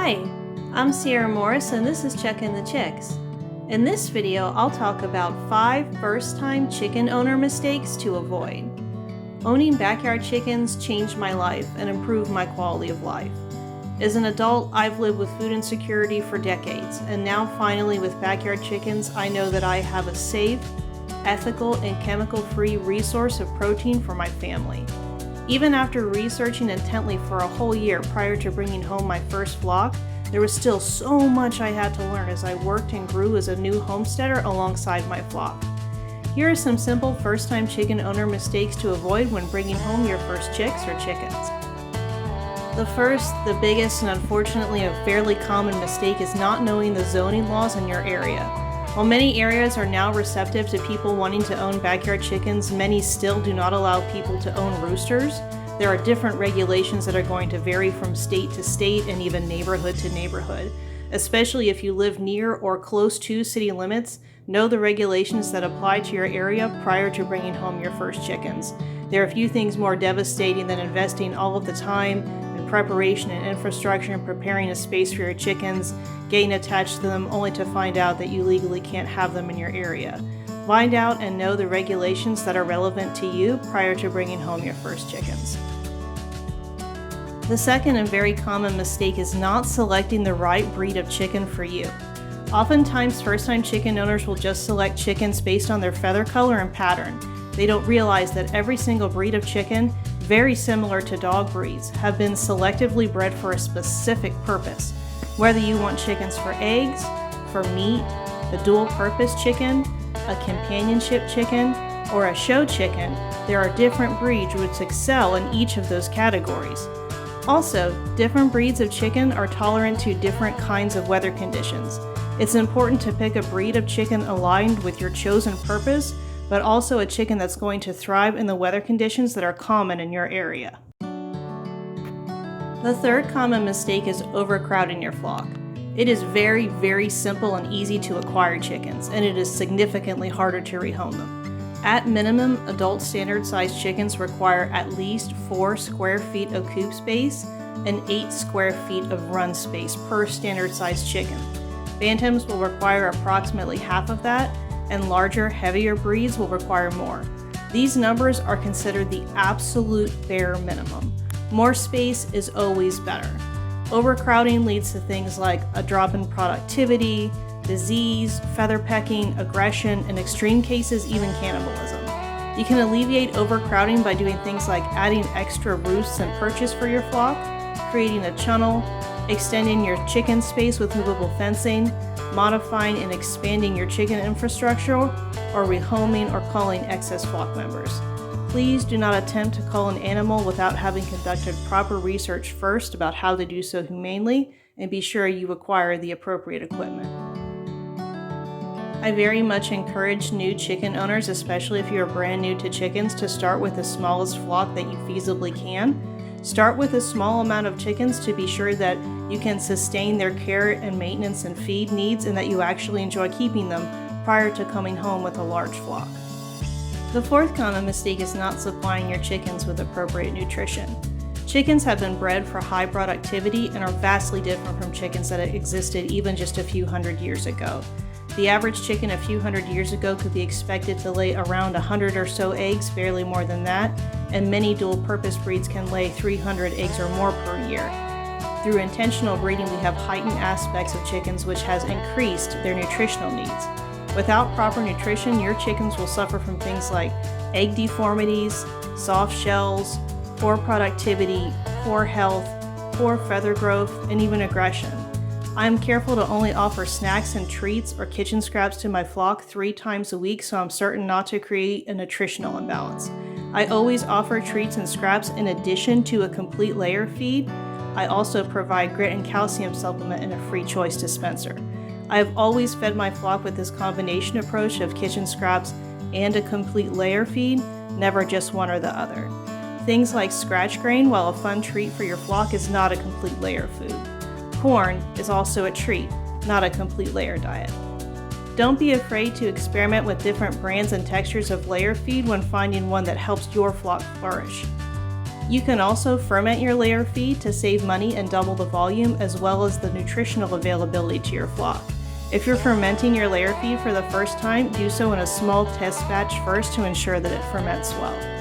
Hi, I'm Sierra Morris and this is Checkin' the Chicks. In this video, I'll talk about 5 first-time chicken owner mistakes to avoid. Owning backyard chickens changed my life and improved my quality of life. As an adult, I've lived with food insecurity for decades, and now finally with backyard chickens, I know that I have a safe, ethical, and chemical-free resource of protein for my family. Even after researching intently for a whole year prior to bringing home my first flock, there was still so much I had to learn as I worked and grew as a new homesteader alongside my flock. Here are some simple first-time chicken owner mistakes to avoid when bringing home your first chicks or chickens. The first, the biggest, and unfortunately a fairly common mistake is not knowing the zoning laws in your area. While many areas are now receptive to people wanting to own backyard chickens, many still do not allow people to own roosters. There are different regulations that are going to vary from state to state and even neighborhood to neighborhood. Especially if you live near or close to city limits, know the regulations that apply to your area prior to bringing home your first chickens. There are few things more devastating than investing all of the time and preparation and infrastructure and preparing a space for your chickens, getting attached to them only to find out that you legally can't have them in your area. Find out and know the regulations that are relevant to you prior to bringing home your first chickens. The second and very common mistake is not selecting the right breed of chicken for you. Oftentimes, first-time chicken owners will just select chickens based on their feather color and pattern. They don't realize that every single breed of chicken, very similar to dog breeds, have been selectively bred for a specific purpose. Whether you want chickens for eggs, for meat, a dual-purpose chicken, a companionship chicken, or a show chicken, there are different breeds which excel in each of those categories. Also, different breeds of chicken are tolerant to different kinds of weather conditions. It's important to pick a breed of chicken aligned with your chosen purpose, but also a chicken that's going to thrive in the weather conditions that are common in your area. The third common mistake is overcrowding your flock. It is very, very simple and easy to acquire chickens, and it is significantly harder to rehome them. At minimum, adult standard-sized chickens require at least 4 square feet of coop space and 8 square feet of run space per standard-sized chicken. Bantams will require approximately half of that, and larger, heavier breeds will require more. These numbers are considered the absolute bare minimum. More space is always better. Overcrowding leads to things like a drop in productivity, disease, feather pecking, aggression, in extreme cases even cannibalism. You can alleviate overcrowding by doing things like adding extra roosts and perches for your flock, creating a chunnel, extending your chicken space with movable fencing, modifying and expanding your chicken infrastructure, or rehoming or culling excess flock members. Please do not attempt to cull an animal without having conducted proper research first about how to do so humanely, and be sure you acquire the appropriate equipment. I very much encourage new chicken owners, especially if you are brand new to chickens, to start with the smallest flock that you feasibly can. Start with a small amount of chickens to be sure that you can sustain their care and maintenance and feed needs, and that you actually enjoy keeping them prior to coming home with a large flock. The fourth common mistake is not supplying your chickens with appropriate nutrition. Chickens have been bred for high productivity and are vastly different from chickens that existed even just a few hundred years ago. The average chicken a few hundred years ago could be expected to lay around 100 or so eggs, barely more than that, and many dual-purpose breeds can lay 300 eggs or more per year. Through intentional breeding, we have heightened aspects of chickens which has increased their nutritional needs. Without proper nutrition, your chickens will suffer from things like egg deformities, soft shells, poor productivity, poor health, poor feather growth, and even aggression. I am careful to only offer snacks and treats or kitchen scraps to my flock 3 times a week, so I'm certain not to create a nutritional imbalance. I always offer treats and scraps in addition to a complete layer feed. I also provide grit and calcium supplement in a free choice dispenser. I have always fed my flock with this combination approach of kitchen scraps and a complete layer feed, never just one or the other. Things like scratch grain, while a fun treat for your flock, is not a complete layer food. Corn is also a treat, not a complete layer diet. Don't be afraid to experiment with different brands and textures of layer feed when finding one that helps your flock flourish. You can also ferment your layer feed to save money and double the volume as well as the nutritional availability to your flock. If you're fermenting your layer feed for the first time, do so in a small test batch first to ensure that it ferments well.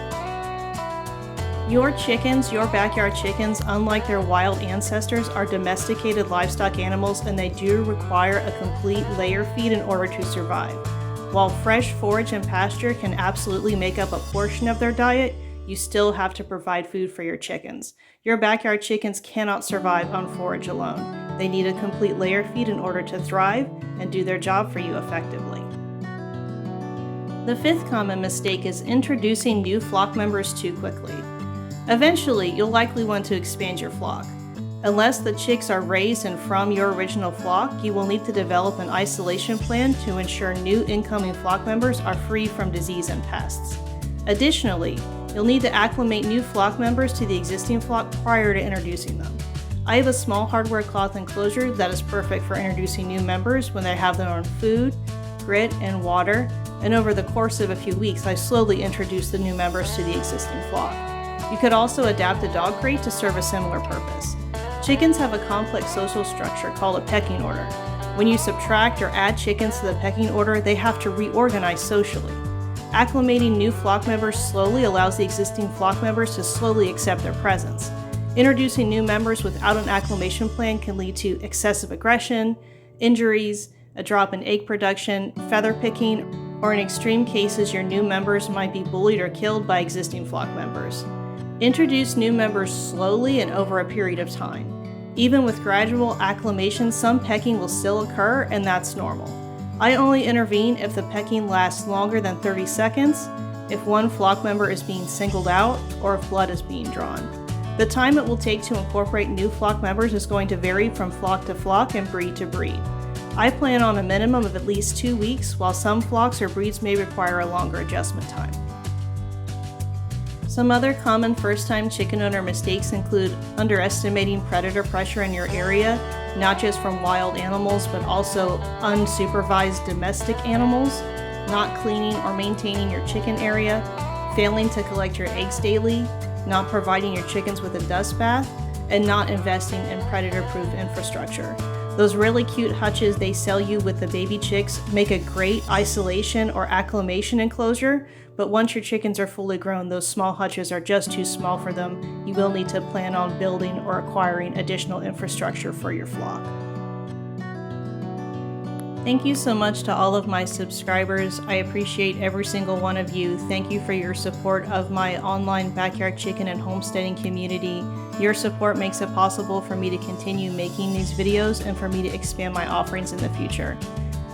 Your chickens, your backyard chickens, unlike their wild ancestors, are domesticated livestock animals and they do require a complete layer feed in order to survive. While fresh forage and pasture can absolutely make up a portion of their diet, you still have to provide food for your chickens. Your backyard chickens cannot survive on forage alone. They need a complete layer feed in order to thrive and do their job for you effectively. The fifth common mistake is introducing new flock members too quickly. Eventually, you'll likely want to expand your flock. Unless the chicks are raised and from your original flock, you will need to develop an isolation plan to ensure new incoming flock members are free from disease and pests. Additionally, you'll need to acclimate new flock members to the existing flock prior to introducing them. I have a small hardware cloth enclosure that is perfect for introducing new members when they have their own food, grit, and water, and over the course of a few weeks, I slowly introduce the new members to the existing flock. You could also adapt a dog crate to serve a similar purpose. Chickens have a complex social structure called a pecking order. When you subtract or add chickens to the pecking order, they have to reorganize socially. Acclimating new flock members slowly allows the existing flock members to slowly accept their presence. Introducing new members without an acclimation plan can lead to excessive aggression, injuries, a drop in egg production, feather picking, or in extreme cases, your new members might be bullied or killed by existing flock members. Introduce new members slowly and over a period of time. Even with gradual acclimation, some pecking will still occur, and that's normal. I only intervene if the pecking lasts longer than 30 seconds, if one flock member is being singled out, or if blood is being drawn. The time it will take to incorporate new flock members is going to vary from flock to flock and breed to breed. I plan on a minimum of at least 2 weeks, while some flocks or breeds may require a longer adjustment time. Some other common first-time chicken owner mistakes include underestimating predator pressure in your area, not just from wild animals, but also unsupervised domestic animals, not cleaning or maintaining your chicken area, failing to collect your eggs daily, not providing your chickens with a dust bath, and not investing in predator-proof infrastructure. Those really cute hutches they sell you with the baby chicks make a great isolation or acclimation enclosure, but once your chickens are fully grown, those small hutches are just too small for them. You will need to plan on building or acquiring additional infrastructure for your flock. Thank you so much to all of my subscribers. I appreciate every single one of you. Thank you for your support of my online backyard chicken and homesteading community. Your support makes it possible for me to continue making these videos and for me to expand my offerings in the future.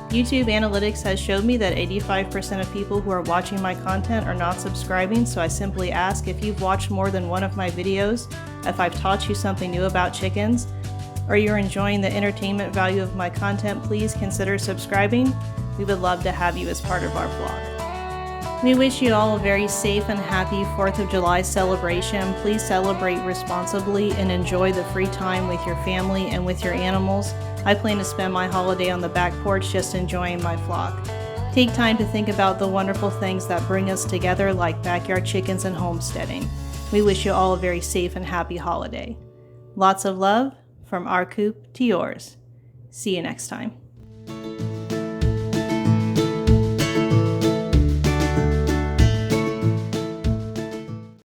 YouTube analytics has showed me that 85% of people who are watching my content are not subscribing, so I simply ask if you've watched more than one of my videos, if I've taught you something new about chickens, or you're enjoying the entertainment value of my content, please consider subscribing. We would love to have you as part of our vlog. We wish you all a very safe and happy 4th of July celebration. Please celebrate responsibly and enjoy the free time with your family and with your animals. I plan to spend my holiday on the back porch just enjoying my flock. Take time to think about the wonderful things that bring us together, like backyard chickens and homesteading. We wish you all a very safe and happy holiday. Lots of love from our coop to yours. See you next time.